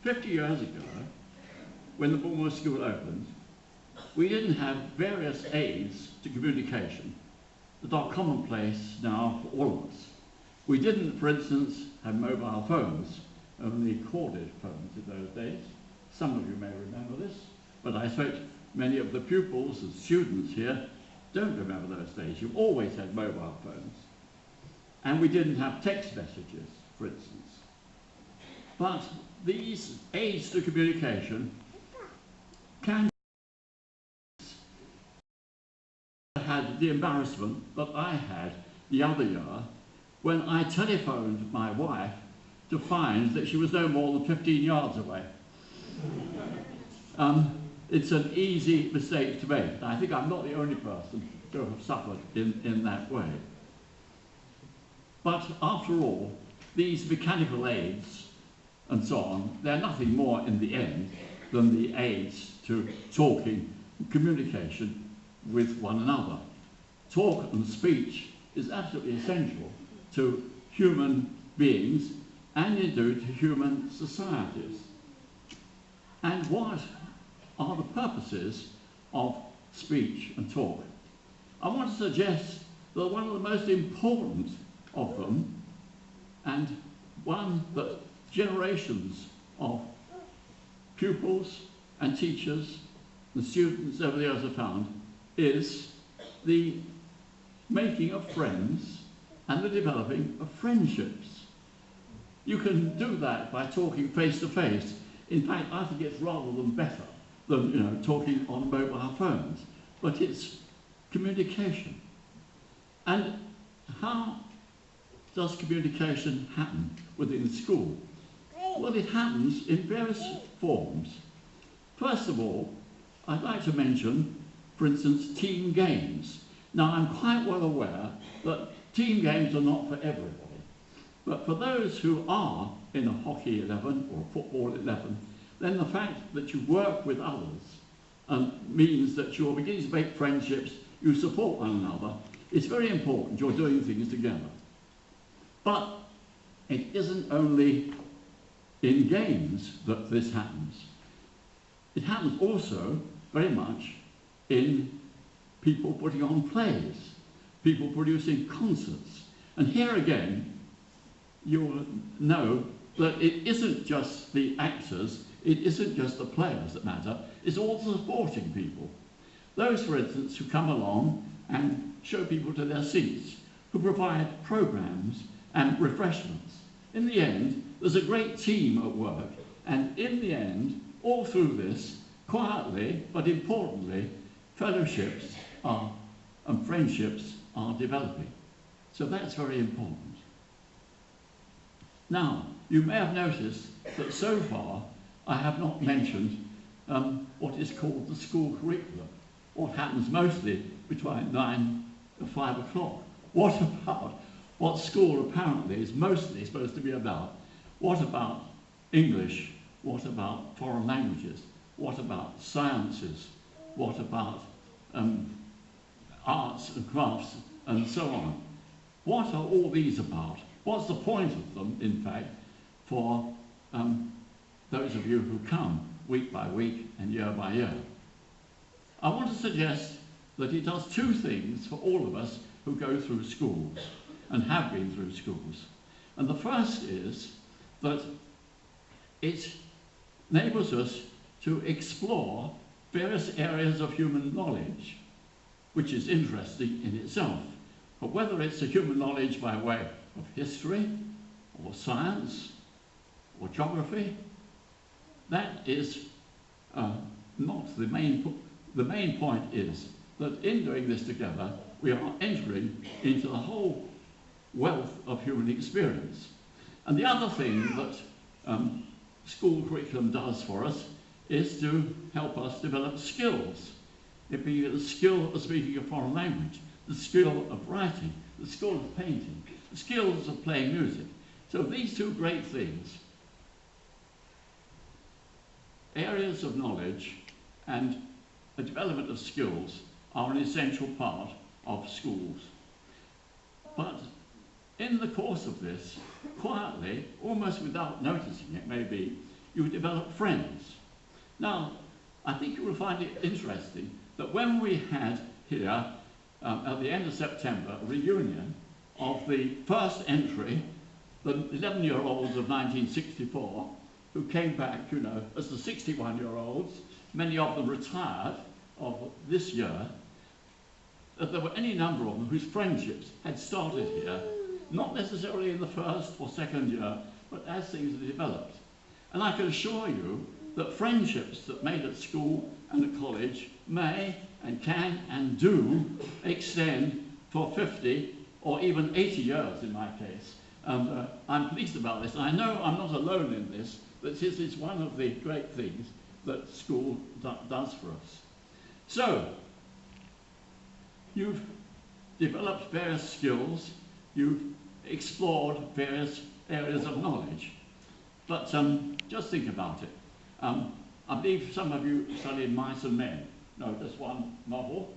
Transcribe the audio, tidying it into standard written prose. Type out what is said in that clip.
50 years ago, when the Bulmershe School opened, we didn't have various aids to communication that are commonplace now for all of us. We didn't, for instance, have mobile phones, only corded phones in those days. Some of you may remember this, but I expect many of the pupils and students here don't remember those days. You always had mobile phones. And we didn't have text messages, for instance. But these aids to communication can had the embarrassment that I had the other year when I telephoned my wife to find that she was no more than 15 yards away. It's an easy mistake to make. I think I'm not the only person to have suffered in that way. But after all, these mechanical aids and so on, they're nothing more in the end than the aids to talking and communication with one another. Talk and speech is absolutely essential to human beings and indeed to human societies. And what are the purposes of speech and talk? I want to suggest that one of the most important of them, and one that generations of pupils and teachers and students over the years have found, is the making of friends and the developing of friendships. You can do that by talking face to face. In fact, I think it's rather than better than talking on mobile phones, but it's communication. And how does communication happen within the school? Well, it happens in various forms. First of all, I'd like to mention, for instance, team games. Now, I'm quite well aware that team games are not for everybody, but for those who are in a hockey 11 or a football 11, then the fact that you work with others means that you're beginning to make friendships, you support one another. It's very important you're doing things together. But it isn't only in games that this happens. It happens also very much in people putting on plays, people producing concerts. And here again, you'll know that it isn't just the actors, it isn't just the players that matter, it's all the supporting people. Those, for instance, who come along and show people to their seats, who provide programs and refreshments. In the end, there's a great team at work, and in the end, all through this, quietly but importantly, fellowships and friendships are developing. So that's very important. Now, you may have noticed that so far I have not mentioned what is called the school curriculum, what happens mostly between 9 and 5 o'clock. What about what school apparently is mostly supposed to be about? What about English? What about foreign languages? What about sciences? What about arts and crafts and so on? What are all these about? What's the point of them, in fact, for those of you who come week by week and year by year? I want to suggest that it does two things for all of us who go through schools and have been through schools. And the first is that it enables us to explore various areas of human knowledge, which is interesting in itself. But whether it's a human knowledge by way of history, or science, or geography, that is not the main point. The main point is that in doing this together, we are entering into the whole wealth of human experience. And the other thing that school curriculum does for us is to help us develop skills. It be the skill of speaking a foreign language, the skill of writing, the skill of painting, the skills of playing music. So these two great things, areas of knowledge and the development of skills, are an essential part of schools. But in the course of this, quietly, almost without noticing it maybe, you develop friends. Now, I think you will find it interesting that when we had here, at the end of September, a reunion of the first entry, the 11-year-olds of 1964, who came back, you know, as the 61-year-olds, many of them retired of this year, that there were any number of them whose friendships had started here, not necessarily in the first or second year, but as things had developed. And I can assure you that friendships that made at school and at college may and can and do extend for 50 or even 80 years in my case. And I'm pleased about this. I know I'm not alone in this, but this is one of the great things that school does for us. So, you've developed various skills, you've explored various areas of knowledge, but just think about it. I believe some of you studied Mice and Men. No, just one novel.